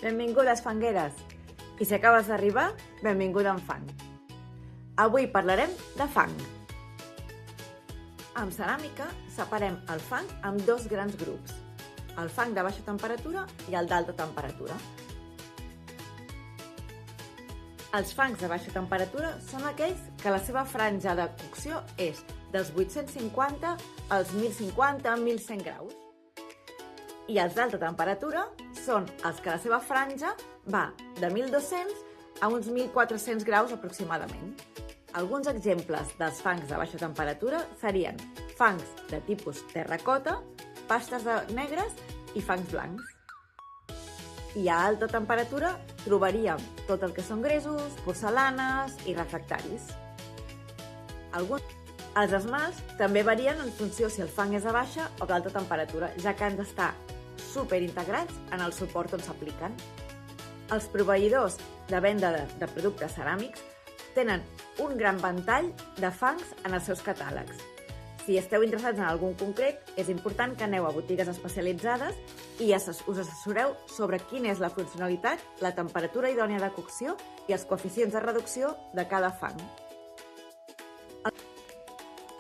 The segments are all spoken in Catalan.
Benvingudes, fangueres! I si acabes d'arribar, benvinguda en fang. Avui parlarem de fang. Amb ceràmica separem el fang en dos grans grups, el fang de baixa temperatura i el d'alta temperatura. Els fangs de baixa temperatura són aquells que la seva franja de cocció és dels 850 als 1050-1100 graus. I els d'alta temperatura són els que la seva franja va de 1200 a uns 1400 graus aproximadament. Alguns exemples dels fangs de baixa temperatura serien fangs de tipus terracota, pastes negres i fangs blancs. I a alta temperatura trobaríem tot el que són gresos, porcelanes i refractaris. Els esmalts també varien en funció si el fang és de baixa o d'alta temperatura, ja que han d'estar superintegrats en el suport on s'apliquen. Els proveïdors de venda de productes ceràmics tenen un gran ventall de fangs en els seus catàlegs. Si esteu interessats en algun concret, és important que aneu a botigues especialitzades i us assessoreu sobre quina és la funcionalitat, la temperatura idònia de cocció i els coeficients de reducció de cada fang.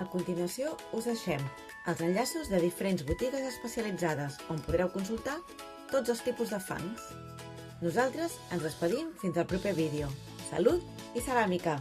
A continuació, us deixem els enllaços de diferents botigues especialitzades on podreu consultar tots els tipus de fangs. Nosaltres ens despedim fins al proper vídeo. Salut i ceràmica!